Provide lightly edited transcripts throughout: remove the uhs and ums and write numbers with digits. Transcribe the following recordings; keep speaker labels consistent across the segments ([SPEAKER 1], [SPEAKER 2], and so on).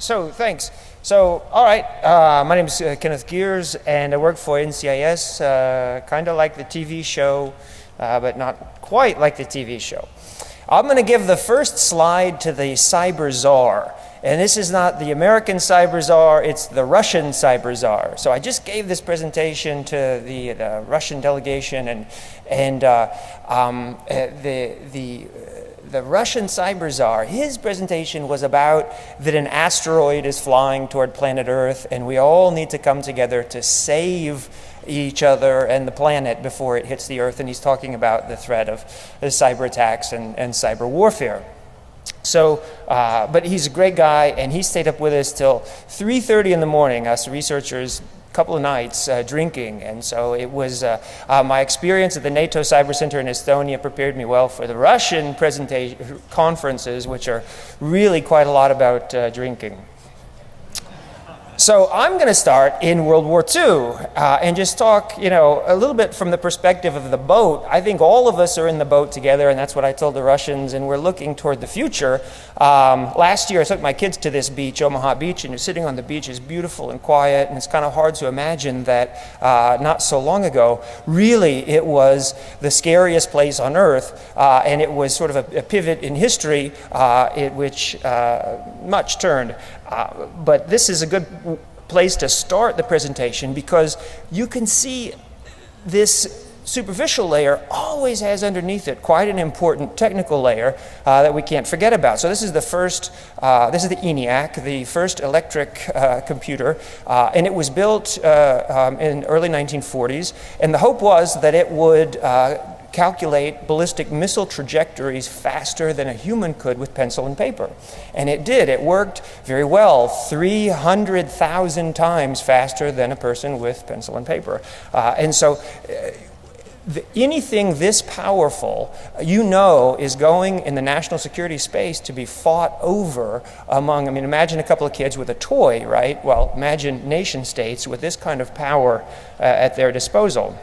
[SPEAKER 1] So, thanks. So, all right, my name is Kenneth Geers, and I work for NCIS, kind of like the TV show, but not quite like the TV show. I'm going to give the first slide to the Cyber Czar. And this is not the American Cyber Czar, it's the Russian Cyber Czar. So I just gave this presentation to the Russian delegation, and the Russian Cyber Czar, his presentation was about that an asteroid is flying toward planet Earth, and we all need to come together to save each other and the planet before it hits the Earth. And he's talking about the threat of the cyber attacks and cyber warfare. So, but he's a great guy, and he stayed up with us till 3:30 in the morning, us researchers, a couple of nights drinking. And so it was my experience at the NATO Cyber Center in Estonia prepared me well for the Russian presentation conferences, which are really quite a lot about drinking. So I'm going to start in World War II and just talk, a little bit from the perspective of the boat. I think all of us are in the boat together, and that's what I told the Russians, and we're looking toward the future. Last year I took my kids to this beach, Omaha Beach, and you're sitting on the beach. It's beautiful and quiet, and it's kind of hard to imagine that not so long ago, really it was the scariest place on Earth, and it was sort of a pivot in history in which much turned. But this is a good place to start the presentation because you can see this superficial layer always has underneath it quite an important technical layer that we can't forget about. So this is the first, this is the ENIAC, the first electric computer, and it was built in early 1940s, and the hope was that it would calculate ballistic missile trajectories faster than a human could with pencil and paper. And it did. It worked very well, 300,000 times faster than a person with pencil and paper. And so anything this powerful, is going in the national security space to be fought over among, imagine a couple of kids with a toy, right? Well, imagine nation states with this kind of power at their disposal.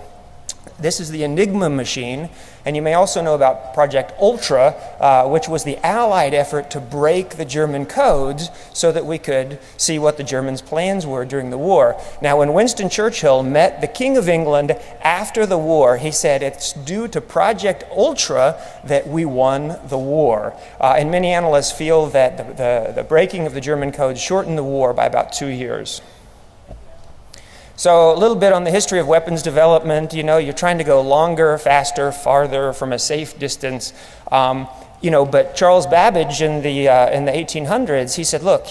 [SPEAKER 1] This is the Enigma machine, and you may also know about Project Ultra, which was the Allied effort to break the German codes so that we could see what the Germans' plans were during the war. Now, when Winston Churchill met the King of England after the war, he said, "It's due to Project Ultra that we won the war." And many analysts feel that the breaking of the German codes shortened the war by about 2 years. So a little bit on the history of weapons development. You're trying to go longer, faster, farther from a safe distance. But Charles Babbage in the 1800s, he said, look,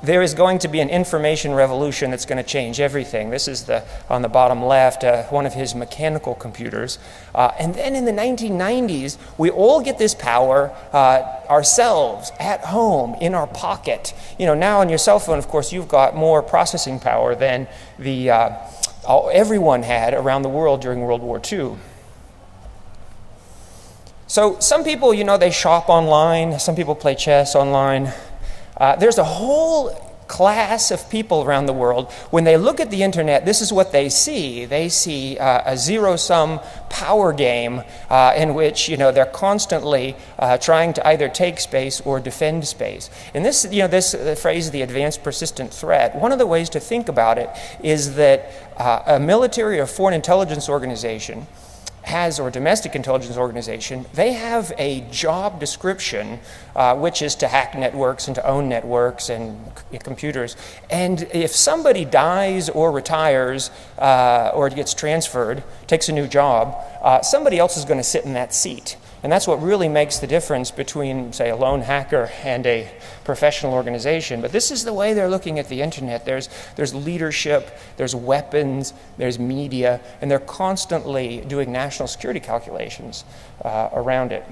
[SPEAKER 1] there is going to be an information revolution that's going to change everything. This is on the bottom left, one of his mechanical computers. And then in the 1990s, we all get this power ourselves, at home, in our pocket. Now on your cell phone, of course, you've got more processing power than everyone had around the world during World War II. So some people, they shop online. Some people play chess online. There's a whole class of people around the world. When they look at the internet, this is what they see. They see a zero-sum power game in which they're constantly trying to either take space or defend space. And this phrase, the advanced persistent threat, one of the ways to think about it is that a military or foreign intelligence organization or domestic intelligence organization, they have a job description, which is to hack networks and to own networks and computers. And if somebody dies or retires or gets transferred, takes a new job, somebody else is going to sit in that seat. And that's what really makes the difference between, say, a lone hacker and a professional organization. But this is the way they're looking at the internet. There's leadership, there's weapons, there's media, and they're constantly doing national security calculations around it.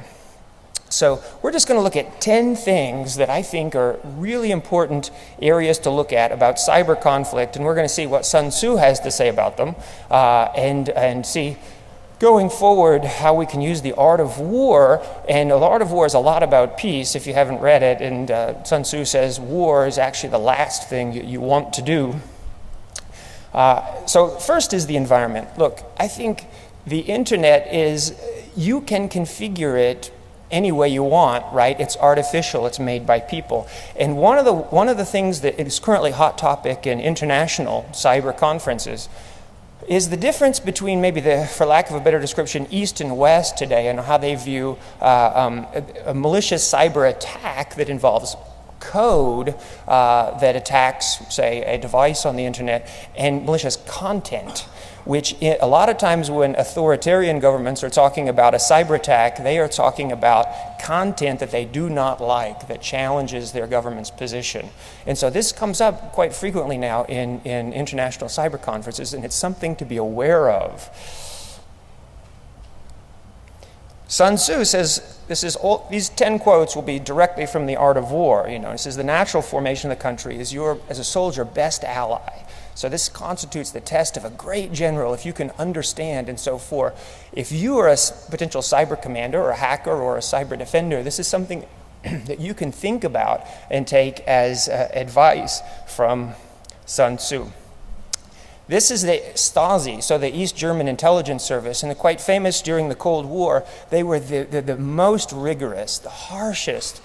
[SPEAKER 1] So we're just going to look at 10 things that I think are really important areas to look at about cyber conflict, and we're going to see what Sun Tzu has to say about them, and see going forward how we can use the art of war. And the art of war is a lot about peace, if you haven't read it, and Sun Tzu says war is actually the last thing you want to do. So first is the environment. Look, I think the internet you can configure it any way you want, right? It's artificial, it's made by people. And one of the things that is currently hot topic in international cyber conferences is the difference between maybe for lack of a better description, East and West today, and how they view a malicious cyber attack that involves code that attacks, say, a device on the internet, and malicious content, which a lot of times when authoritarian governments are talking about a cyber attack, they are talking about content that they do not like, that challenges their government's position. And so this comes up quite frequently now in international cyber conferences, and it's something to be aware of. Sun Tzu says, these 10 quotes will be directly from The Art of War. You know, it says, the natural formation of the country is as a soldier, best ally. So this constitutes the test of a great general, if you can understand. And so if you are a potential cyber commander or a hacker or a cyber defender, this is something that you can think about and take as advice from Sun Tzu. This is the Stasi, so the East German intelligence service, and they're quite famous during the Cold War. They were the most rigorous, the harshest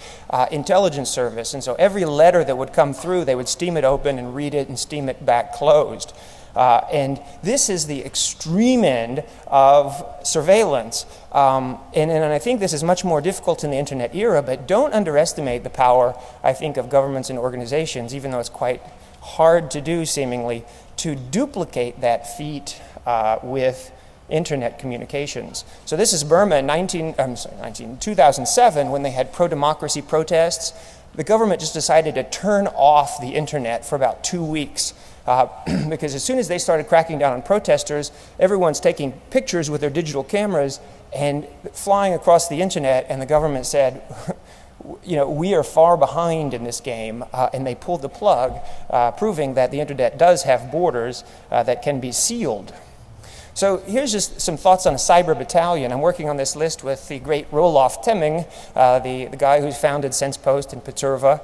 [SPEAKER 1] intelligence service. And so every letter that would come through, they would steam it open and read it and steam it back closed. And this is the extreme end of surveillance. And I think this is much more difficult in the internet era, but don't underestimate the power, I think, of governments and organizations, even though it's quite hard to do, seemingly, to duplicate that feat with internet communications. So this is Burma in 2007, when they had pro-democracy protests. The government just decided to turn off the internet for about 2 weeks because as soon as they started cracking down on protesters, everyone's taking pictures with their digital cameras and flying across the internet, and the government said, you know, we are far behind in this game, and they pulled the plug, proving that the internet does have borders that can be sealed. So here's just some thoughts on a cyber battalion. I'm working on this list with the great Roloff Temming, the guy who founded SensePost in Peterva,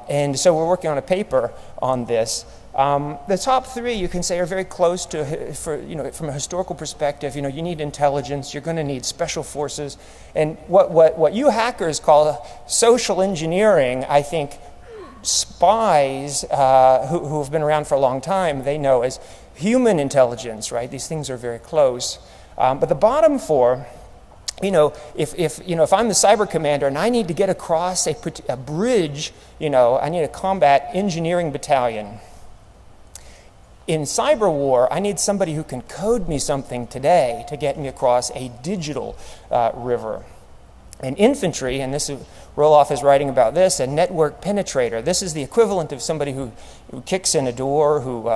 [SPEAKER 1] and so we're working on a paper on this. The top three, you can say, are very close to, from a historical perspective. You know, you need intelligence, you're going to need special forces, and what you hackers call social engineering, I think spies who have been around for a long time, they know as human intelligence, right? These things are very close. But the bottom four, if I'm the cyber commander and I need to get across a bridge, I need a combat engineering battalion. In Cyberwar, I need somebody who can code me something today to get me across a digital river. And infantry, and this is, Roloff is writing about this, a network penetrator. This is the equivalent of somebody who kicks in a door, who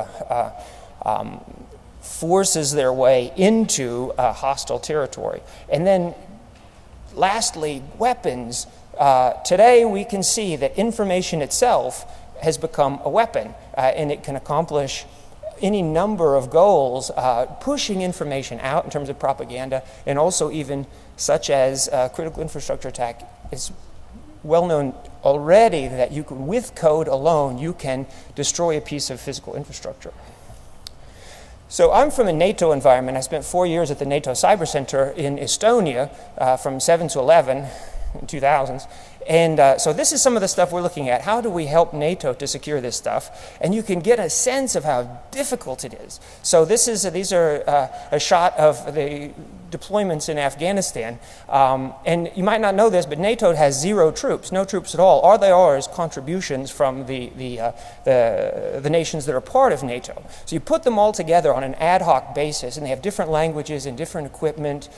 [SPEAKER 1] forces their way into hostile territory. And then lastly, weapons. Today we can see that information itself has become a weapon, and it can accomplish any number of goals, pushing information out in terms of propaganda, and also even such as critical infrastructure attack. It's well known already that you can, with code alone, you can destroy a piece of physical infrastructure. So I'm from a NATO environment. I spent 4 years at the NATO Cyber Center in Estonia from 7 to 11 in 2000s. And so this is some of the stuff we're looking at. How do we help NATO to secure this stuff? And you can get a sense of how difficult it is. So these are a shot of the deployments in Afghanistan. And you might not know this, but NATO has 0 troops, no troops at all. All they are is contributions from the nations that are part of NATO. So you put them all together on an ad hoc basis, and they have different languages and different equipment,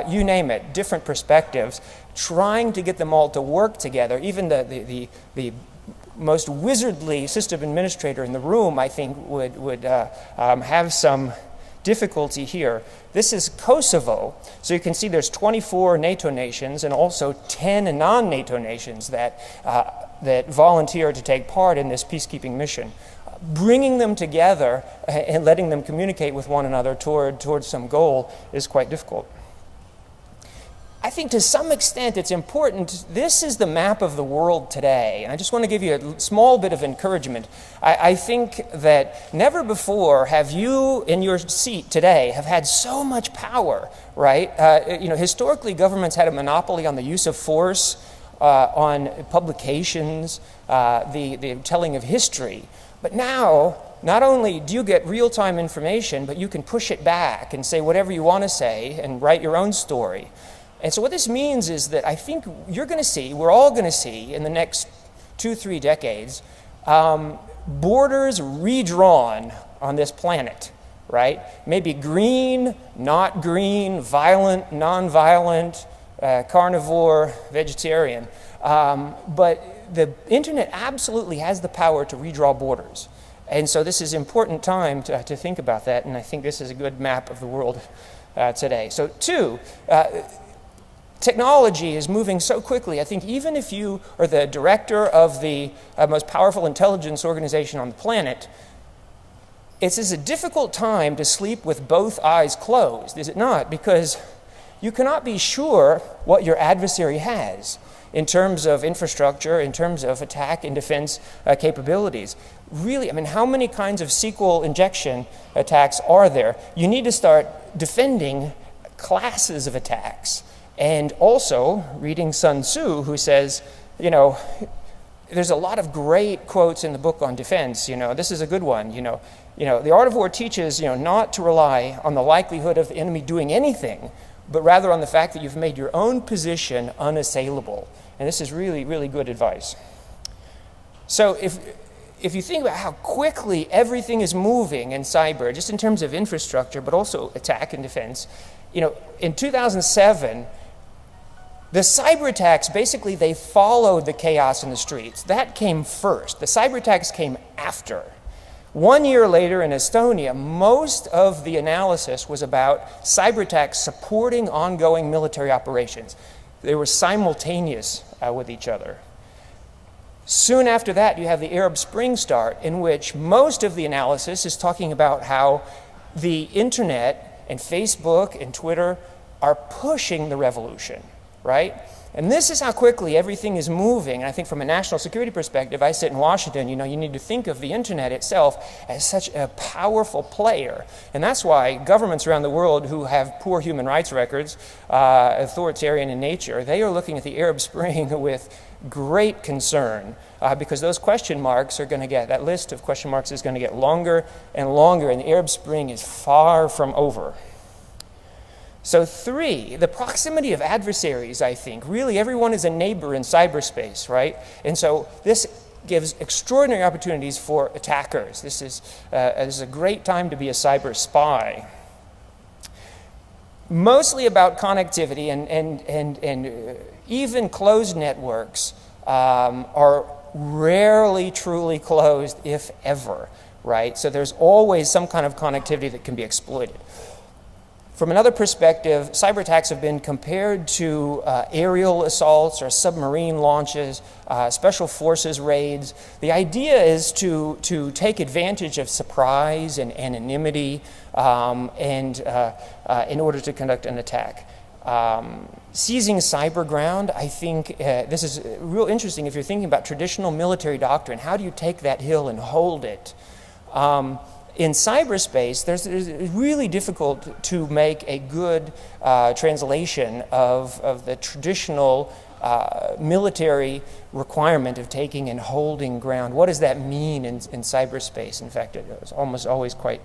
[SPEAKER 1] you name it, different perspectives, trying to get them all to work together. Even the most wizardly system administrator in the room, I think, would have some difficulty here. This is Kosovo. So you can see there's 24 NATO nations and also 10 non-NATO nations that volunteer to take part in this peacekeeping mission. Bringing them together and letting them communicate with one another towards some goal is quite difficult. I think to some extent it's important. This is the map of the world today. And I just want to give you a small bit of encouragement. I think that never before have you in your seat today have had so much power, right? Historically, governments had a monopoly on the use of force, on publications, the telling of history. But now, not only do you get real-time information, but you can push it back and say whatever you want to say and write your own story. And so what this means is that I think you're going to see, we're all going to see in the next 2-3 decades, borders redrawn on this planet, right? Maybe green, not green, violent, non-violent, carnivore, vegetarian. But the internet absolutely has the power to redraw borders. And so this is an important time to think about that, and I think this is a good map of the world today. So 2, technology is moving so quickly. I think even if you are the director of the most powerful intelligence organization on the planet, it's a difficult time to sleep with both eyes closed, is it not? Because you cannot be sure what your adversary has in terms of infrastructure, in terms of attack and defense capabilities. Really, I mean, how many kinds of SQL injection attacks are there? You need to start defending classes of attacks. And also, reading Sun Tzu, who says, there's a lot of great quotes in the book on defense. This is a good one. The art of war teaches, not to rely on the likelihood of the enemy doing anything, but rather on the fact that you've made your own position unassailable. And this is really, really good advice. So if you think about how quickly everything is moving in cyber, just in terms of infrastructure, but also attack and defense, in 2007, the cyber attacks, basically, they followed the chaos in the streets. That came first. The cyber attacks came after. 1 year later in Estonia, most of the analysis was about cyber attacks supporting ongoing military operations. They were simultaneous with each other. Soon after that, you have the Arab Spring start, in which most of the analysis is talking about how the internet and Facebook and Twitter are pushing the revolution. Right? And this is how quickly everything is moving. And I think from a national security perspective, I sit in Washington, you need to think of the internet itself as such a powerful player. And that's why governments around the world who have poor human rights records, authoritarian in nature, they are looking at the Arab Spring with great concern because those question marks are going to that list of question marks is going to get longer and longer, and the Arab Spring is far from over. So 3, the proximity of adversaries, I think. Really, everyone is a neighbor in cyberspace, right? And so this gives extraordinary opportunities for attackers. This is a great time to be a cyber spy. Mostly about connectivity, and even closed networks are rarely truly closed, if ever, right? So there's always some kind of connectivity that can be exploited. From another perspective, cyber attacks have been compared to aerial assaults or submarine launches, special forces raids. The idea is to take advantage of surprise and anonymity in order to conduct an attack. Seizing cyber ground, I think this is real interesting if you're thinking about traditional military doctrine. How do you take that hill and hold it? In cyberspace, it's really difficult to make a good translation of the traditional military requirement of taking and holding ground. What does that mean in cyberspace? In fact, it's almost always quite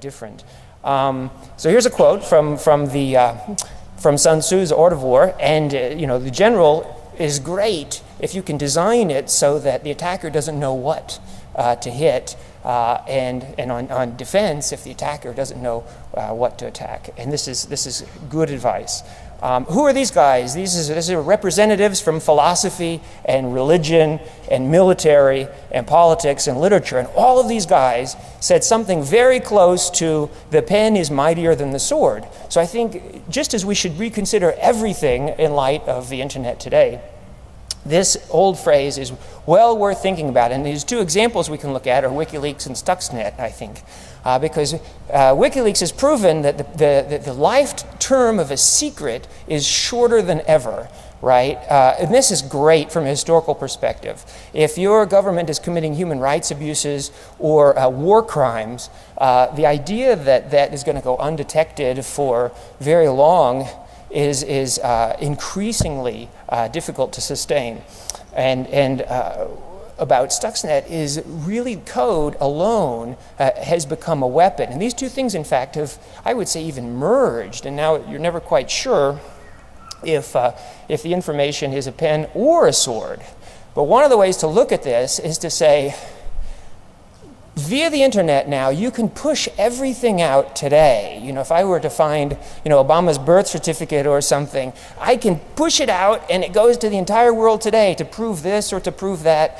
[SPEAKER 1] different. So here's a quote from Sun Tzu's Art of War, and the general is great if you can design it so that the attacker doesn't know what to hit. And on defense, if the attacker doesn't know what to attack. And this is good advice. Who are these guys? These are representatives from philosophy and religion and military and politics and literature. And all of these guys said something very close to the pen is mightier than the sword. So I think just as we should reconsider everything in light of the internet today, This old phrase is well worth thinking about, and these two examples we can look at are WikiLeaks and Stuxnet, I think, because WikiLeaks has proven that the life term of a secret is shorter than ever, right? And this is great from a historical perspective. If your government is committing human rights abuses or war crimes, the idea that that is going to go undetected for very long is increasingly difficult to sustain. And about Stuxnet is really code alone has become a weapon. And these two things, in fact, have, I would say, even merged. And now you're never quite sure if the information is a pen or a sword. But one of the ways to look at this is to say, via the internet now, you can push everything out today. You know, if I were to find, Obama's birth certificate or something, I can push it out and it goes to the entire world today to prove this or to prove that.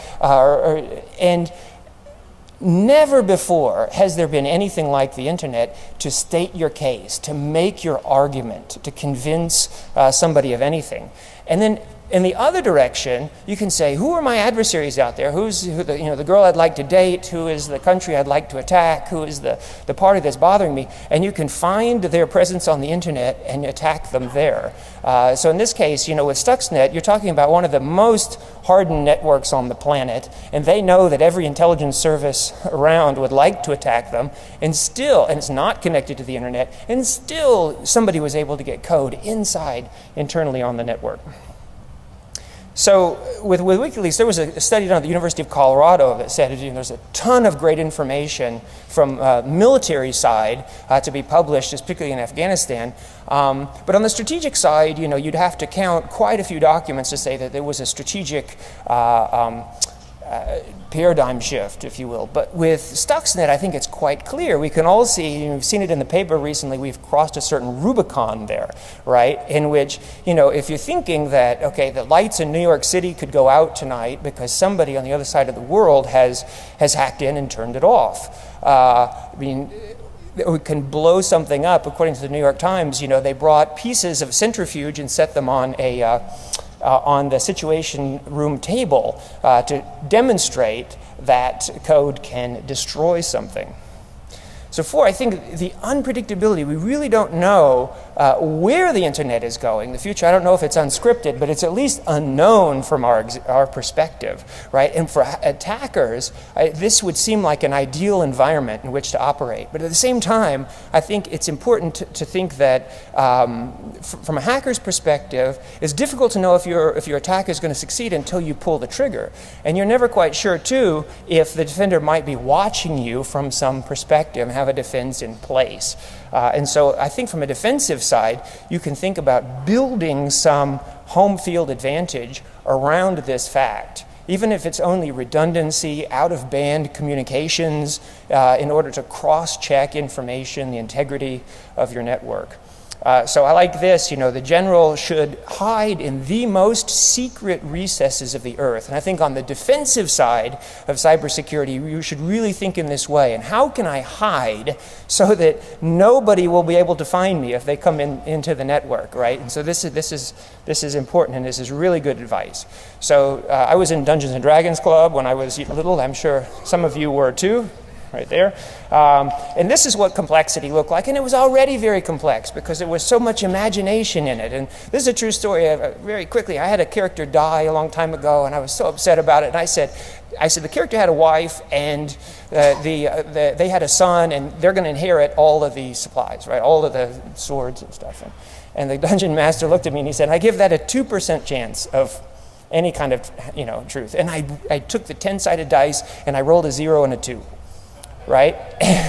[SPEAKER 1] And never before has there been anything like the internet to state your case, to make your argument, to convince somebody of anything. And then in the other direction, you can say, who are my adversaries out there? Who's the girl I'd like to date? Who is the country I'd like to attack? Who is the party that's bothering me? And you can find their presence on the internet and attack them there. So in this case, with Stuxnet, you're talking about one of the most hardened networks on the planet, and they know that every intelligence service around would like to attack them, and it's not connected to the internet, and still somebody was able to get code internally on the network. So with WikiLeaks, there was a study done at the University of Colorado that said there's a ton of great information from military side to be published, particularly in Afghanistan. But on the strategic side, you'd have to count quite a few documents to say that there was a strategic paradigm shift, if you will. But with Stuxnet, I think it's quite clear. We can all see, we've seen it in the paper recently, we've crossed a certain Rubicon there, right? In which, if you're thinking that, okay, the lights in New York City could go out tonight because somebody on the other side of the world has hacked in and turned it off. We can blow something up. According to the New York Times, they brought pieces of centrifuge and set them on on the Situation Room table to demonstrate that code can destroy something. So I think the unpredictability, we really don't know where the internet is going. The future, I don't know if it's unscripted, but it's at least unknown from our perspective, right? And for attackers, this would seem like an ideal environment in which to operate. But at the same time, I think it's important to think that from a hacker's perspective, it's difficult to know if your attack is going to succeed until you pull the trigger. And you're never quite sure, too, if the defender might be watching you from some perspective and have a defense in place. And so I think from a defensive side, you can think about building some home field advantage around this fact, even if it's only redundancy, out-of-band communications, in order to cross-check information, the integrity of your network. So I like this, the general should hide in the most secret recesses of the earth. And I think on the defensive side of cybersecurity, you should really think in this way. And how can I hide so that nobody will be able to find me if they come into the network, right? And so this is important, and this is really good advice. So I was in Dungeons and Dragons Club when I was little. I'm sure some of you were too. Right there. And this is what complexity looked like, and it was already very complex because there was so much imagination in it. And this is a true story. Very quickly, I had a character die a long time ago, and I was so upset about it. And I said the character had a wife, and they had a son, and they're going to inherit all of the supplies, right? All of the swords and stuff. And the dungeon master looked at me and he said, "I give that a 2% chance of any kind of truth." And I took the 10-sided dice and I rolled a 0 and a 2. Right?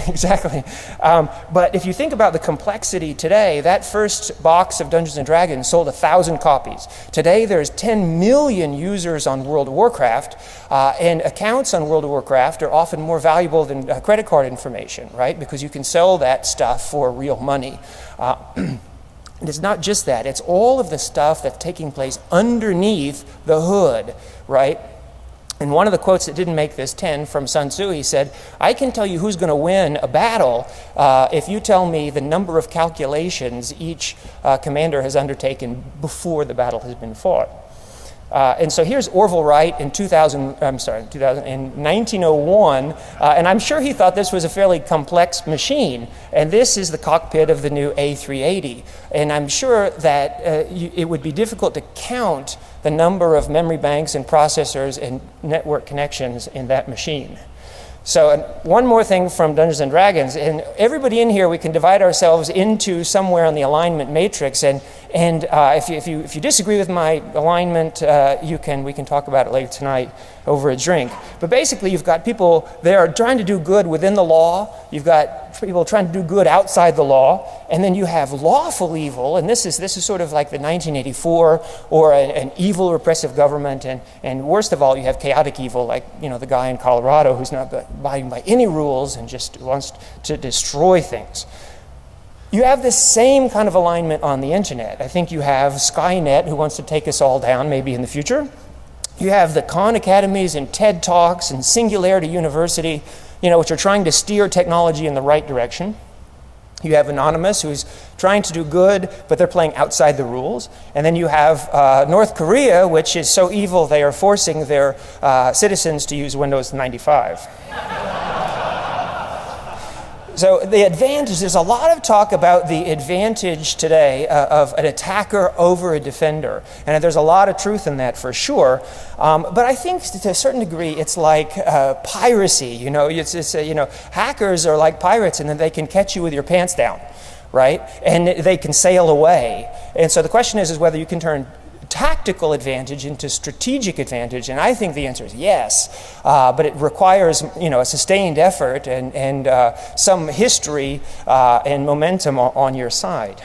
[SPEAKER 1] Exactly. But if you think about the complexity today, that first box of Dungeons & Dragons sold 1,000 copies. Today, there's 10 million users on World of Warcraft, and accounts on World of Warcraft are often more valuable than credit card information, right? Because you can sell that stuff for real money. And it's not just that. It's all of the stuff that's taking place underneath the hood, right? And one of the quotes that didn't make this 10 from Sun Tzu, he said, "I can tell you who's going to win a battle if you tell me the number of calculations each commander has undertaken before the battle has been fought." And so here's Orville Wright in 1901, and I'm sure he thought this was a fairly complex machine. And this is the cockpit of the new A380. And I'm sure that it would be difficult to count the number of memory banks and processors and network connections in that machine. So one more thing from Dungeons & Dragons, and everybody in here, we can divide ourselves into somewhere on the alignment matrix, and if you disagree with my alignment, we can talk about it later tonight over a drink. But basically, you've got people there trying to do good within the law, you've got people trying to do good outside the law, and then you have lawful evil, and this is sort of like the 1984, or an evil repressive government, and worst of all, you have chaotic evil, like the guy in Colorado who's not abiding by any rules and just wants to destroy things. You have this same kind of alignment on the internet. I think you have Skynet, who wants to take us all down maybe in the future. You have the Khan Academies and TED Talks and Singularity University, which are trying to steer technology in the right direction. You have Anonymous, who's trying to do good, but they're playing outside the rules. And then you have North Korea, which is so evil they are forcing their citizens to use Windows 95. So the advantage, there's a lot of talk about the advantage today of an attacker over a defender. And there's a lot of truth in that for sure. But I think to a certain degree, it's like piracy. Hackers are like pirates, and then they can catch you with your pants down, right? And they can sail away. And so the question is whether you can turn tactical advantage into strategic advantage, and I think the answer is yes, but it requires a sustained effort and some history and momentum on your side.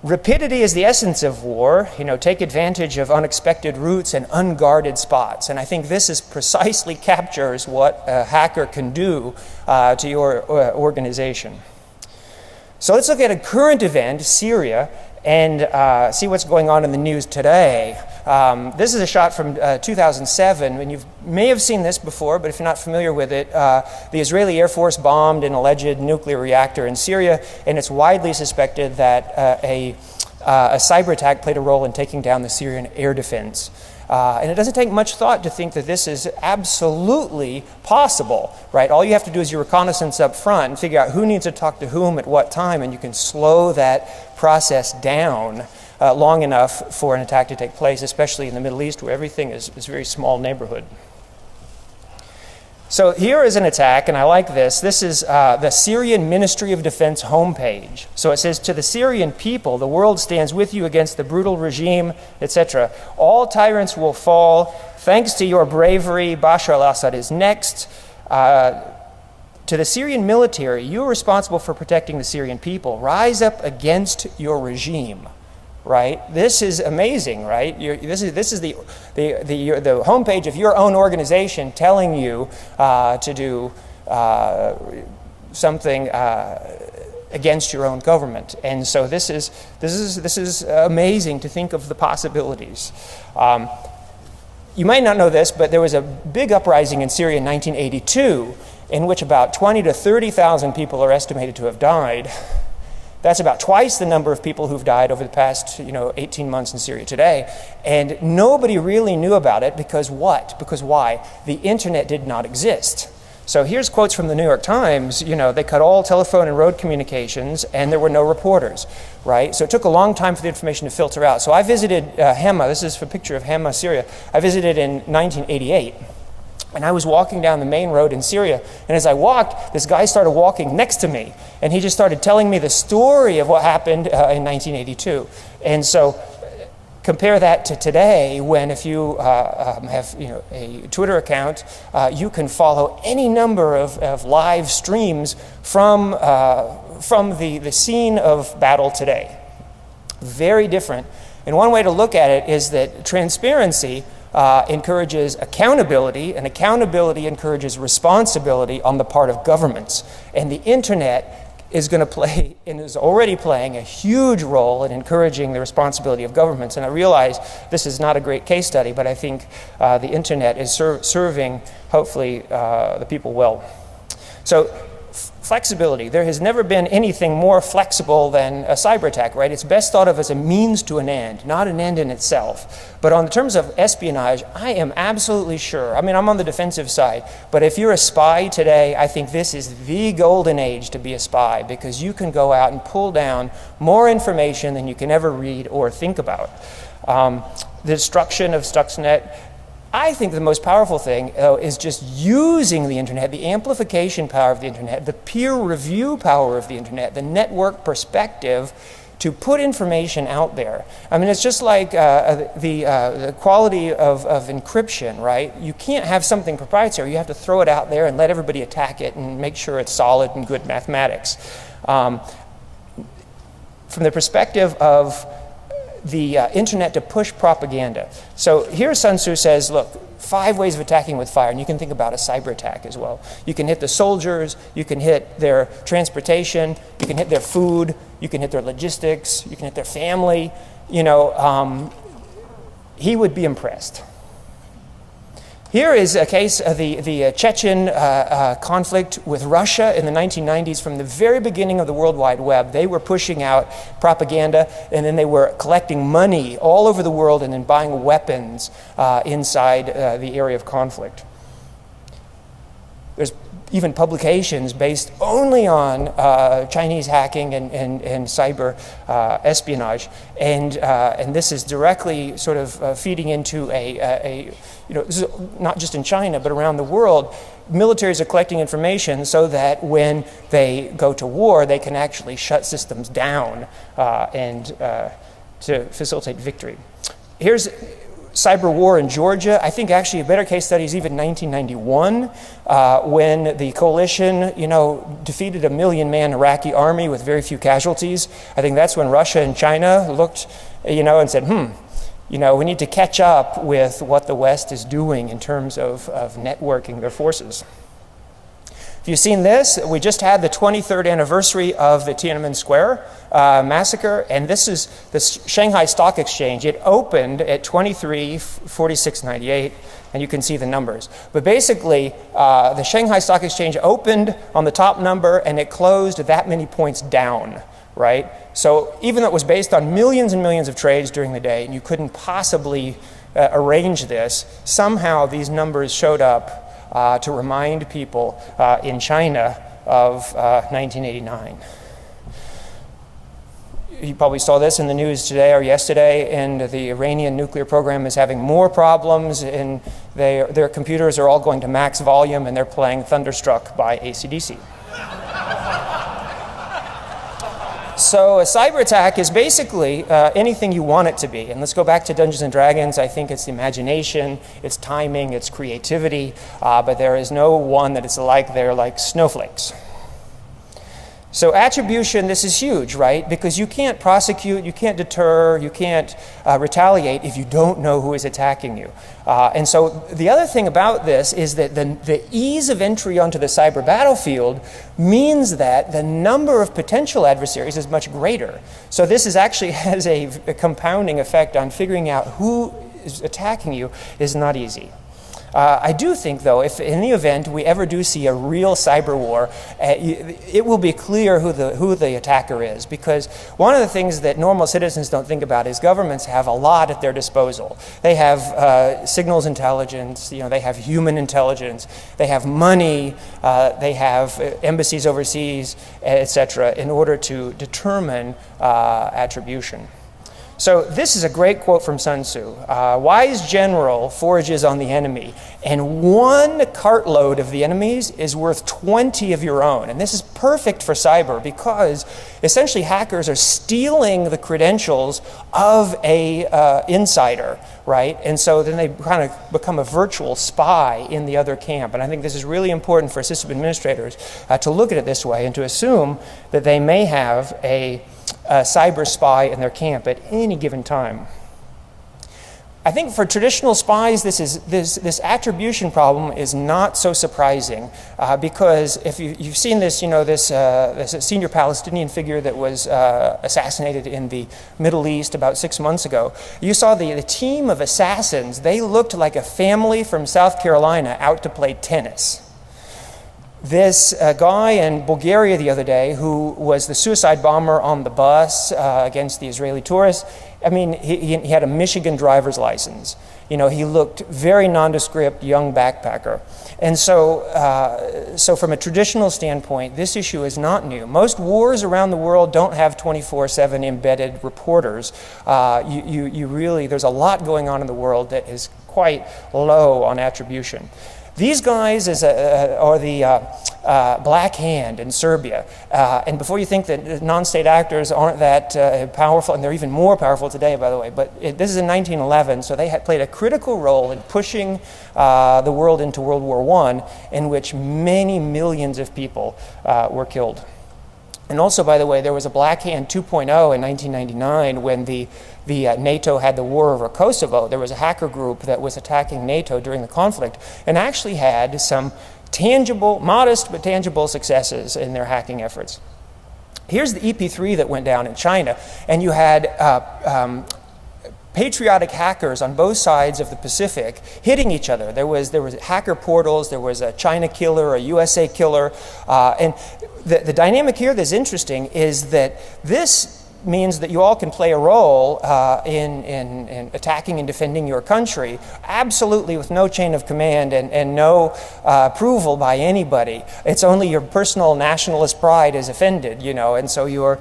[SPEAKER 1] Rapidity is the essence of war. Take advantage of unexpected routes and unguarded spots, and I think this precisely captures what a hacker can do to your organization. So let's look at a current event, Syria, and see what's going on in the news today. This is a shot from 2007, and you may have seen this before, but if you're not familiar with it, the Israeli Air Force bombed an alleged nuclear reactor in Syria, and it's widely suspected that a cyber attack played a role in taking down the Syrian air defense. And it doesn't take much thought to think that this is absolutely possible, right? All you have to do is your reconnaissance up front and figure out who needs to talk to whom at what time, and you can slow that process down long enough for an attack to take place, especially in the Middle East, where everything is a very small neighborhood. So here is an attack, and I like this. This is the Syrian Ministry of Defense homepage. So it says, "To the Syrian people, the world stands with you against the brutal regime," etc. "All tyrants will fall. Thanks to your bravery, Bashar al-Assad is next. To the Syrian military, you are responsible for protecting the Syrian people. Rise up against your regime." Right? This is amazing, right? This is the homepage of your own organization telling you to do something against your own government, and so this is amazing to think of the possibilities. You might not know this, but there was a big uprising in Syria in 1982, in which about 20 to 30,000 people are estimated to have died. That's about twice the number of people who've died over the past 18 months in Syria today. And nobody really knew about it because what? Because why? The internet did not exist. So here's quotes from the New York Times. They cut all telephone and road communications, and there were no reporters, right? So it took a long time for the information to filter out. So I visited Hama. This is a picture of Hama, Syria. I visited in 1988. And I was walking down the main road in Syria, and as I walked, this guy started walking next to me, and he just started telling me the story of what happened in 1982. And so compare that to today, when if you have a Twitter account, you can follow any number of live streams from the scene of battle today. Very different. And one way to look at it is that transparency encourages accountability, and accountability encourages responsibility on the part of governments. And the internet is going to play, and is already playing, a huge role in encouraging the responsibility of governments. And I realize this is not a great case study, but I think the internet is serving, hopefully, the people well. So Flexibility. There has never been anything more flexible than a cyber attack, right? It's best thought of as a means to an end, not an end in itself. But on the terms of espionage, I am absolutely sure. I mean, I'm on the defensive side, but if you're a spy today, I think this is the golden age to be a spy, because you can go out and pull down more information than you can ever read or think about. The destruction of Stuxnet. I think the most powerful thing, though, is just using the internet, the amplification power of the internet, the peer review power of the internet, the network perspective to put information out there. I mean, it's just like the quality of encryption, right? You can't have something proprietary. You have to throw it out there and let everybody attack it and make sure it's solid and good mathematics. From the perspective of the internet to push propaganda. So here Sun Tzu says, look, 5 ways of attacking with fire, and you can think about a cyber attack as well. You can hit the soldiers, you can hit their transportation, you can hit their food, you can hit their logistics, you can hit their family. You know, he would be impressed. Here is a case of the Chechen conflict with Russia in the 1990s. From the very beginning of the World Wide Web, they were pushing out propaganda, and then they were collecting money all over the world and then buying weapons inside the area of conflict. There's even publications based only on Chinese hacking and cyber espionage, and this is directly sort of feeding into this is not just in China but around the world. Militaries are collecting information so that when they go to war, they can actually shut systems down and to facilitate victory. Here's Cyberwar in Georgia. I think actually a better case study is even 1991, when the coalition, defeated a 1 million-man Iraqi army with very few casualties. I think that's when Russia and China looked, and said, we need to catch up with what the West is doing in terms of networking their forces. If you've seen this, we just had the 23rd anniversary of the Tiananmen Square massacre, and this is the Shanghai Stock Exchange. It opened at 2346.98, and you can see the numbers. But basically, the Shanghai Stock Exchange opened on the top number, and it closed that many points down, right? So even though it was based on millions and millions of trades during the day, and you couldn't possibly arrange this, somehow these numbers showed up to remind people in China of 1989. You probably saw this in the news today or yesterday, and the Iranian nuclear program is having more problems, and their computers are all going to max volume, and they're playing Thunderstruck by AC/DC. So a cyber attack is basically anything you want it to be. And let's go back to Dungeons and Dragons. I think it's the imagination, it's timing, it's creativity, but there is no one that is alike. They're like snowflakes. So attribution, this is huge, right? Because you can't prosecute, you can't deter, you can't retaliate if you don't know who is attacking you. And so the other thing about this is that the ease of entry onto the cyber battlefield means that the number of potential adversaries is much greater. So this actually has a compounding effect on figuring out who is attacking you is not easy. I do think, though, if in the event we ever do see a real cyber war, it will be clear who the attacker is, because one of the things that normal citizens don't think about is governments have a lot at their disposal. They have signals intelligence, they have human intelligence, they have money, they have embassies overseas, etc., in order to determine attribution. So this is a great quote from Sun Tzu. Wise general forages on the enemy, and 1 cartload of the enemy's is worth 20 of your own. And this is perfect for cyber, because essentially hackers are stealing the credentials of a insider, right? And so then they kind of become a virtual spy in the other camp. And I think this is really important for system administrators to look at it this way and to assume that they may have a cyber spy in their camp at any given time. I think for traditional spies, this attribution problem is not so surprising, because if you've seen this, this senior Palestinian figure that was assassinated in the Middle East about 6 months ago. You saw the team of assassins. They looked like a family from South Carolina out to play tennis. This guy in Bulgaria the other day who was the suicide bomber on the bus against the Israeli tourists, I mean, he had a Michigan driver's license. You know, he looked very nondescript, young backpacker. And so from a traditional standpoint, this issue is not new. Most wars around the world don't have 24/7 embedded reporters. You really, there's a lot going on in the world that is quite low on attribution. These guys are the Black Hand in Serbia. And before you think that non-state actors aren't that powerful, and they're even more powerful today, by the way, but this is in 1911, so they had played a critical role in pushing the world into World War I, in which many millions of people were killed. And also, by the way, there was a Black Hand 2.0 in 1999 when the NATO had the war over Kosovo. There was a hacker group that was attacking NATO during the conflict and actually had some tangible, modest but tangible successes in their hacking efforts. Here's the EP3 that went down in China, and you had patriotic hackers on both sides of the Pacific hitting each other. There was hacker portals, there was a China killer, a USA killer, and the dynamic here that's interesting is that this means that you all can play a role in attacking and defending your country, absolutely with no chain of command and no approval by anybody. It's only your personal nationalist pride is offended, you know, and so you're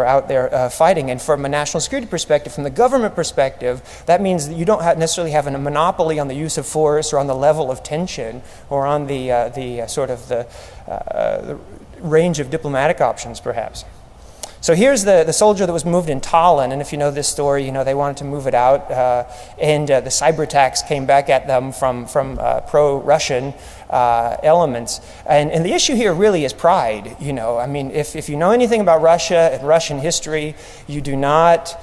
[SPEAKER 1] out there fighting. And from a national security perspective, from the government perspective, that means that you don't necessarily have a monopoly on the use of force or on the level of tension or on the range of diplomatic options, perhaps. So here's the soldier that was moved in Tallinn, and if you know this story, you know they wanted to move it out, and the cyber attacks came back at them from pro-Russian elements. And the issue here really is pride. You know, I mean, if you know anything about Russia and Russian history, you do not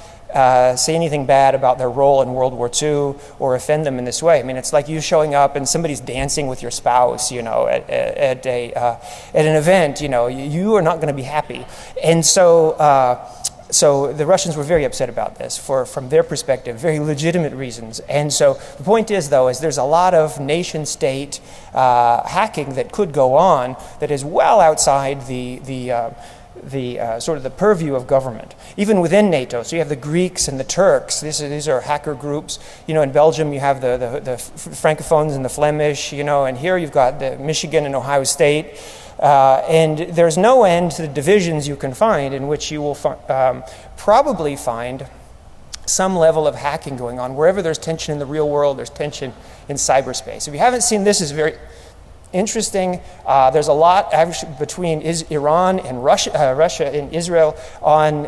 [SPEAKER 1] say anything bad about their role in World War II or offend them in this way. I mean, it's like you showing up and somebody's dancing with your spouse, you know, at an event. You know, you are not going to be happy. And so the Russians were very upset about this from their perspective, very legitimate reasons. And so the point is, though, is there's a lot of nation-state hacking that could go on that is well outside the sort of the purview of government, even within NATO. So you have the Greeks and the Turks. These are hacker groups. You know, in Belgium you have the Francophones and the Flemish. You know, and here you've got the Michigan and Ohio State. And there's no end to the divisions you can find in which you will probably find some level of hacking going on. Wherever there's tension in the real world, there's tension in cyberspace. If you haven't seen this, is very interesting. There's a lot between Iran and Russia and Israel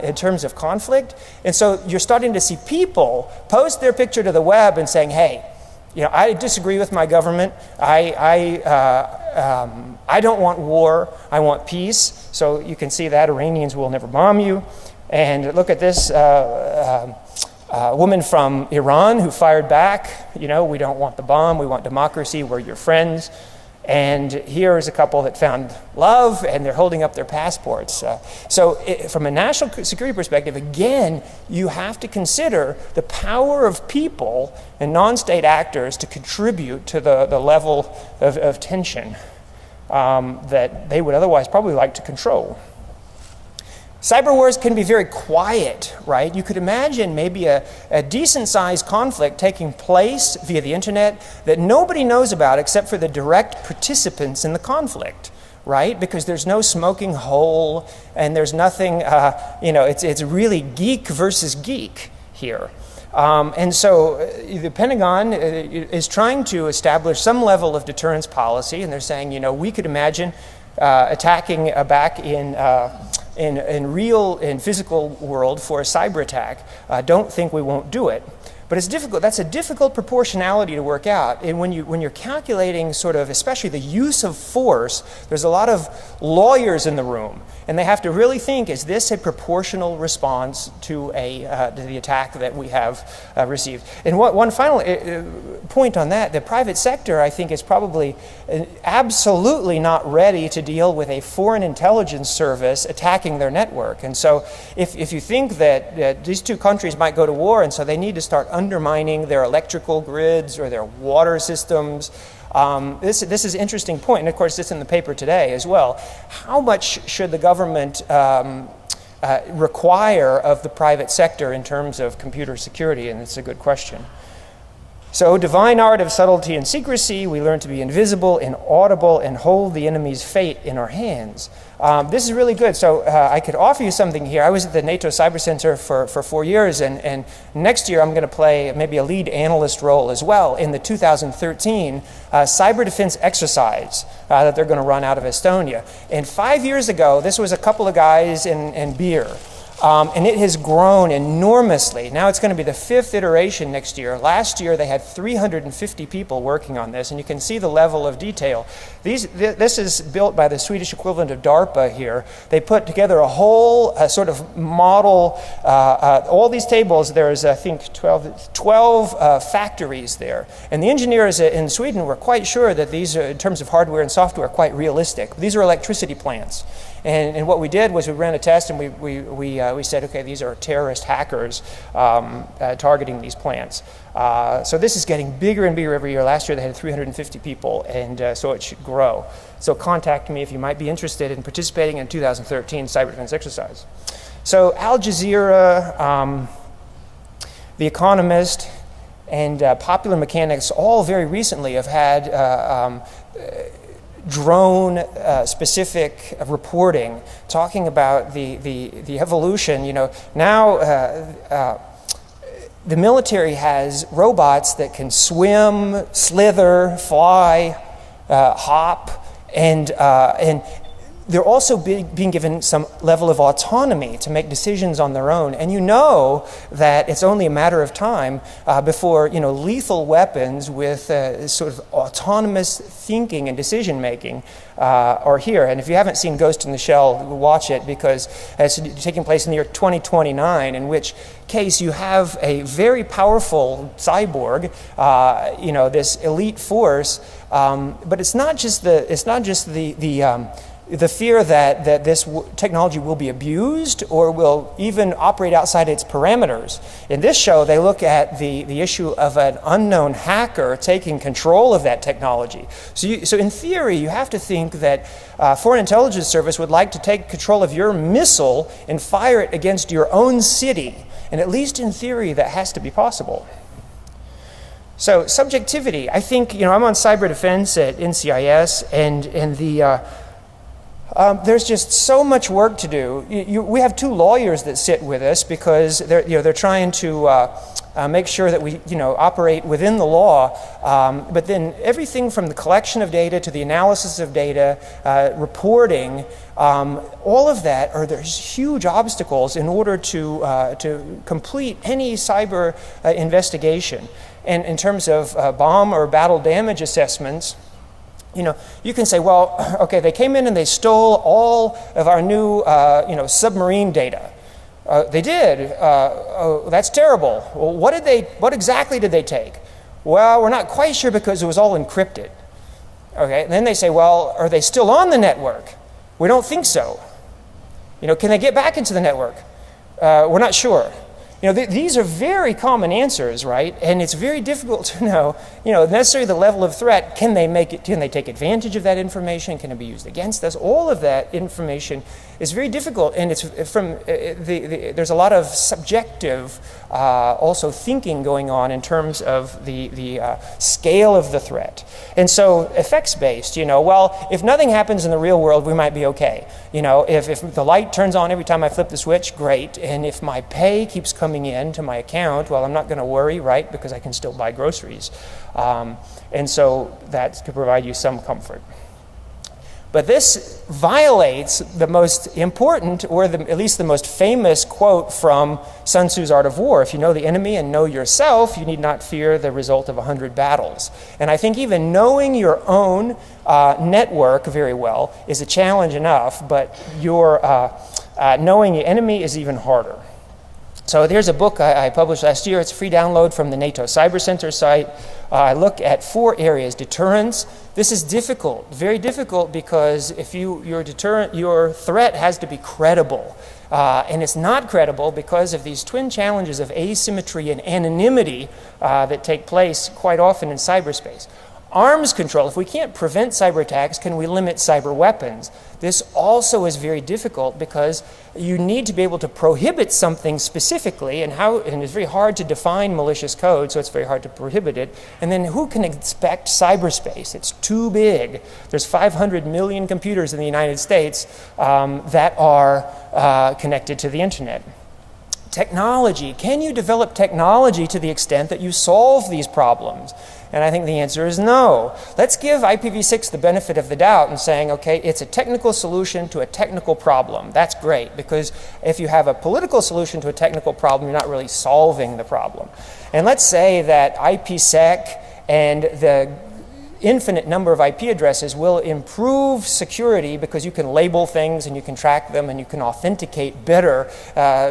[SPEAKER 1] in terms of conflict. And so you're starting to see people post their picture to the web and saying, hey, you know, I disagree with my government. I don't want war. I want peace. So you can see that Iranians will never bomb you. And look at this woman from Iran who fired back. You know, we don't want the bomb. We want democracy. We're your friends. And here is a couple that found love, and they're holding up their passports. From a national security perspective, again, you have to consider the power of people and non-state actors to contribute to the level of tension that they would otherwise probably like to control. Cyber wars can be very quiet, right? You could imagine maybe a decent-sized conflict taking place via the internet that nobody knows about except for the direct participants in the conflict, right? Because there's no smoking hole and there's nothing, you know, it's really geek versus geek here. And so the Pentagon is trying to establish some level of deterrence policy, and they're saying, you know, we could imagine attacking back in physical world for a cyber attack. Don't think we won't do it. But it's difficult. That's a difficult proportionality to work out. And when you're calculating sort of, especially the use of force, there's a lot of lawyers in the room, and they have to really think: is this a proportional response to the attack that we have received? And one final point on that: the private sector, I think, is probably absolutely not ready to deal with a foreign intelligence service attacking their network. And so, if you think that these two countries might go to war, and so they need to start undermining their electrical grids or their water systems, This is an interesting point, and of course it's in the paper today as well. How much should the government require of the private sector in terms of computer security? And it's a good question. So, divine art of subtlety and secrecy, we learn to be invisible, inaudible, and hold the enemy's fate in our hands. This is really good. So, I could offer you something here. I was at the NATO Cyber Center for 4 years, and next year I'm going to play maybe a lead analyst role as well in the 2013 cyber defense exercise that they're going to run out of Estonia. And 5 years ago, this was a couple of guys and beer. And it has grown enormously. Now it's going to be the 5th iteration next year. Last year they had 350 people working on this, and you can see the level of detail. This is built by the Swedish equivalent of DARPA here. They put together a whole sort of model. All these tables, there's I think 12 factories there. And the engineers in Sweden were quite sure that these, in terms of hardware and software, are quite realistic. These are electricity plants. And what we did was we ran a test, and we said, okay, these are terrorist hackers targeting these plants. So this is getting bigger and bigger every year. Last year they had 350 people, and so it should grow. So contact me if you might be interested in participating in 2013 cyber defense exercise. So Al Jazeera, The Economist, and Popular Mechanics all very recently have had drone-specific reporting, talking about the evolution. You know, now the military has robots that can swim, slither, fly, hop, and they're also being given some level of autonomy to make decisions on their own. And you know that it's only a matter of time before, you know, lethal weapons with sort of autonomous thinking and decision making are here. And if you haven't seen Ghost in the Shell, watch it, because it's taking place in the year 2029, in which case you have a very powerful cyborg, you know, this elite force. But it's not just the fear that this technology will be abused or will even operate outside its parameters. In this show, they look at the issue of an unknown hacker taking control of that technology. So in theory, you have to think that Foreign Intelligence Service would like to take control of your missile and fire it against your own city. And at least in theory, that has to be possible. So subjectivity, I think, you know, I'm on cyber defense at NCIS, and there's just so much work to do. We have 2 lawyers that sit with us because they're trying to make sure that we, you know, operate within the law. But then everything from the collection of data to the analysis of data, reporting, all of that there's huge obstacles in order to complete any cyber investigation. And in terms of bomb or battle damage assessments, you know, you can say, well, okay, they came in and they stole all of our new, you know, submarine data. They did. Oh, that's terrible. Well, what exactly did they take? Well, we're not quite sure because it was all encrypted. Okay, and then they say, well, are they still on the network? We don't think so. You know, can they get back into the network? We're not sure. You know, these are very common answers, right? And it's very difficult to know, you know, necessarily the level of threat. Can they take advantage of that information? Can it be used against us? All of that information is very difficult, and it's from there's a lot of subjective also thinking going on in terms of the scale of the threat. And so effects-based, you know, well, if nothing happens in the real world, we might be okay. You know, if the light turns on every time I flip the switch, great. And if my pay keeps coming in to my account, well, I'm not going to worry, right, because I can still buy groceries. And so that could provide you some comfort. But this violates the most important, or at least the most famous quote from Sun Tzu's Art of War. If you know the enemy and know yourself, you need not fear the result of 100 battles. And I think even knowing your own network very well is a challenge enough, but knowing your enemy is even harder. So there's a book I published last year. It's a free download from the NATO Cyber Center site. I look at 4 areas. Deterrence. This is difficult, very difficult, because if your threat has to be credible. And it's not credible because of these twin challenges of asymmetry and anonymity that take place quite often in cyberspace. Arms control. If we can't prevent cyber attacks, can we limit cyber weapons? This also is very difficult because you need to be able to prohibit something specifically, and it's very hard to define malicious code, so it's very hard to prohibit it. And then who can inspect cyberspace? It's too big. There's 500 million computers in the United States that are connected to the internet. Technology. Can you develop technology to the extent that you solve these problems? And I think the answer is no. Let's give IPv6 the benefit of the doubt and saying, okay, it's a technical solution to a technical problem. That's great, because if you have a political solution to a technical problem, you're not really solving the problem. And let's say that IPsec and the infinite number of IP addresses will improve security because you can label things and you can track them and you can authenticate better.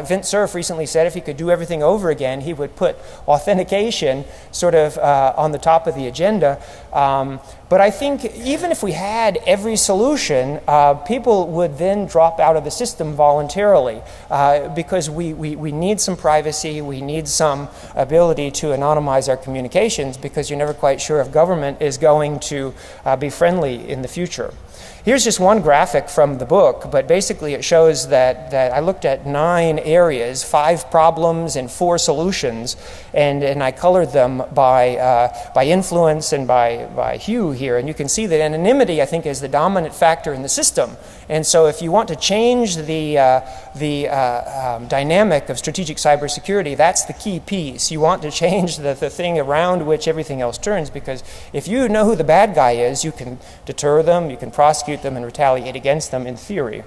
[SPEAKER 1] Vint Cerf recently said if he could do everything over again, he would put authentication sort of on the top of the agenda. But I think even if we had every solution, people would then drop out of the system voluntarily because we need some privacy, we need some ability to anonymize our communications because you're never quite sure if government is going to be friendly in the future. Here's just one graphic from the book, but basically it shows that I looked at 9 areas, 5 problems and 4 solutions, and I colored them by influence and by hue here. And you can see that anonymity, I think, is the dominant factor in the system. And so if you want to change the dynamic of strategic cybersecurity, that's the key piece. You want to change the thing around which everything else turns, because if you know who the bad guy is, you can deter them, you can prosecute them and retaliate against them in theory.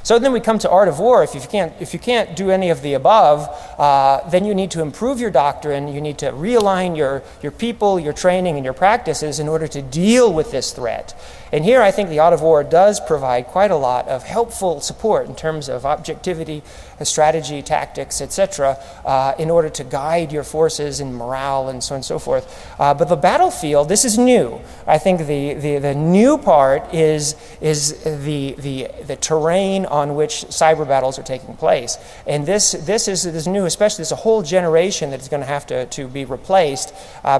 [SPEAKER 1] So then we come to art of war. If you can't do any of the above, then you need to improve your doctrine. You need to realign your people, your training, and your practices in order to deal with this threat. And here I think the art of war does provide quite a lot of helpful support in terms of objectivity, strategy, tactics, etc., in order to guide your forces in morale and so on and so forth. But the battlefield, this is new. I think the new part is the terrain on which cyber battles are taking place. And this is new, especially there's a whole generation that is going to have to be replaced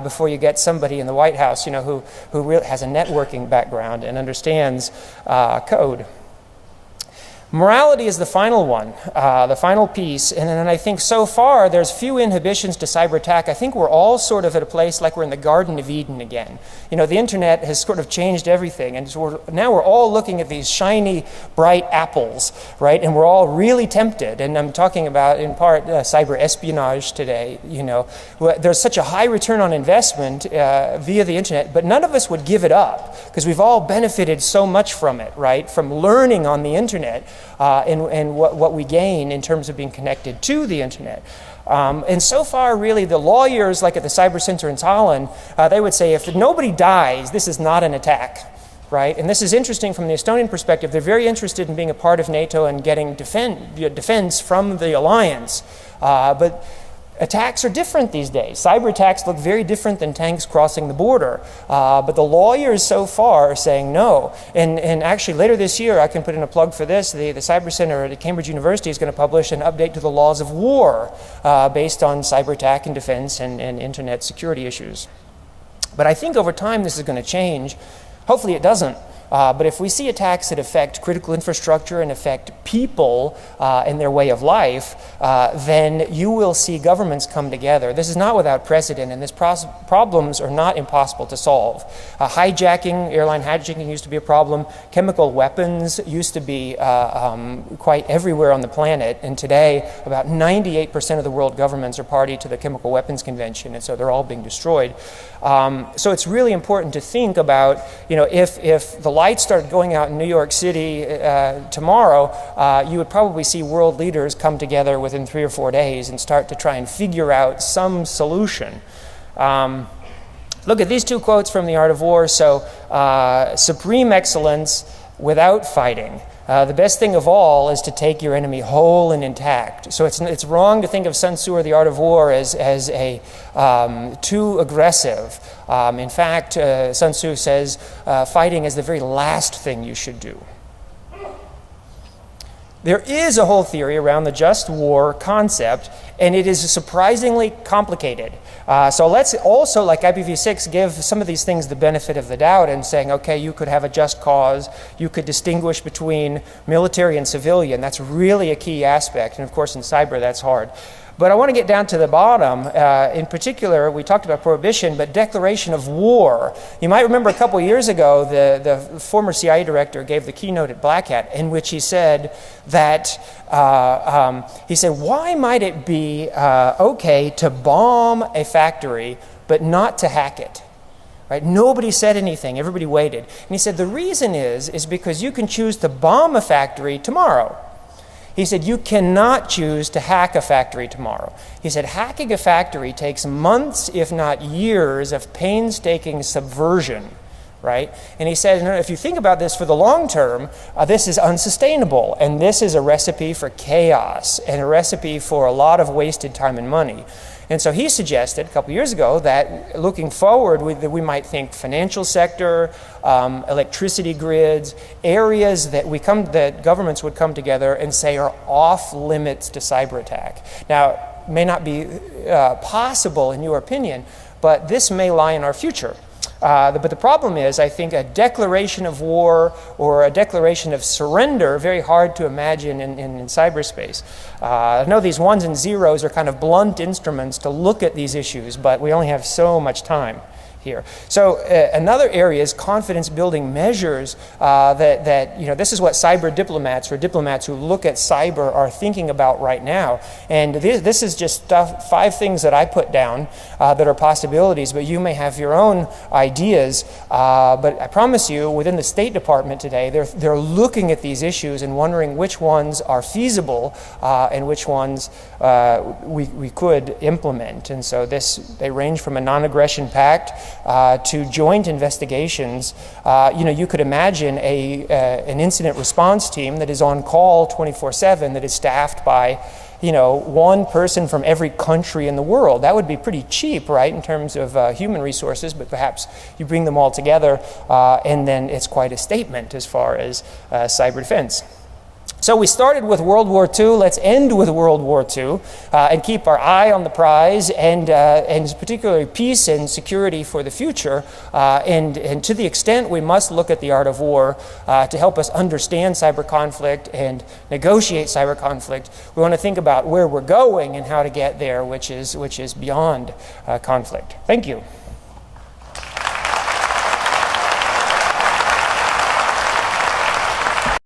[SPEAKER 1] before you get somebody in the White House, who really has a networking background and understands code. Morality is the final one, the final piece, and then I think so far there's few inhibitions to cyber attack. I think we're all sort of at a place like we're in the Garden of Eden again. The internet has sort of changed everything, and so now we're all looking at these shiny, bright apples, right? And we're all really tempted, and I'm talking about, in part, cyber espionage today. There's such a high return on investment via the internet, but none of us would give it up, because we've all benefited so much from it, right? From learning on the internet. And what we gain in terms of being connected to the internet. And so far, really, the lawyers, like at the Cyber Center in Tallinn, they would say if nobody dies, this is not an attack, right? And this is interesting from the Estonian perspective. They're very interested in being a part of NATO and getting defense from the alliance. But attacks are different these days. Cyber attacks look very different than tanks crossing the border. But the lawyers so far are saying no. And actually later this year, I can put in a plug for this, the Cyber Center at Cambridge University is going to publish an update to the laws of war based on cyber attack and defense and internet security issues. But I think over time this is going to change. Hopefully it doesn't. But if we see attacks that affect critical infrastructure and affect people and their way of life, then you will see governments come together. This is not without precedent, and these problems are not impossible to solve. Hijacking, airline hijacking used to be a problem. Chemical weapons used to be quite everywhere on the planet, and today about 98% of the world governments are party to the Chemical Weapons Convention, and so they're all being destroyed. So it's really important to think about, if the lights started going out in New York City tomorrow, you would probably see world leaders come together within 3 or 4 days and start to try and figure out some solution. Look at these 2 quotes from The Art of War. So, supreme excellence without fighting. The best thing of all is to take your enemy whole and intact. So it's wrong to think of Sun Tzu or The Art of War as too aggressive. In fact, Sun Tzu says fighting is the very last thing you should do. There is a whole theory around the just war concept, and it is surprisingly complicated. So let's also, like IPv6, give some of these things the benefit of the doubt and saying, okay, you could have a just cause, you could distinguish between military and civilian. That's really a key aspect, and of course in cyber that's hard. But I want to get down to the bottom. In particular, we talked about prohibition, but declaration of war. You might remember a couple years ago, the former CIA director gave the keynote at Black Hat, in which he said that, why might it be okay to bomb a factory, but not to hack it? Right? Nobody said anything. Everybody waited. And he said, the reason is because you can choose to bomb a factory tomorrow. He said, you cannot choose to hack a factory tomorrow. He said, hacking a factory takes months, if not years, of painstaking subversion, right? And he said, if you think about this for the long term, this is unsustainable, and this is a recipe for chaos, and a recipe for a lot of wasted time and money. And so he suggested a couple years ago that looking forward, we might think financial sector, electricity grids, areas that governments would come together and say are off limits to cyber attack. Now, it may not be possible in your opinion, but this may lie in our future. But the problem is, I think a declaration of war or a declaration of surrender, very hard to imagine in cyberspace. I know these ones and zeros are kind of blunt instruments to look at these issues, but we only have so much time here. So another area is confidence building measures this is what cyber diplomats or diplomats who look at cyber are thinking about right now. And this is just 5 things that I put down that are possibilities, but you may have your own ideas. But I promise you, within the State Department today, they're looking at these issues and wondering which ones are feasible and which ones we could implement. And so they range from a non-aggression pact to joint investigations. You could imagine an incident response team that is on call 24/7, that is staffed by one person from every country in the world. That would be pretty cheap, right, in terms of human resources, but perhaps you bring them all together and then it's quite a statement as far as cyber defense. So we started with World War II. Let's end with World War II and keep our eye on the prize and particularly peace and security for the future. And to the extent we must look at the art of war to help us understand cyber conflict and negotiate cyber conflict, we want to think about where we're going and how to get there, which is beyond conflict. Thank you.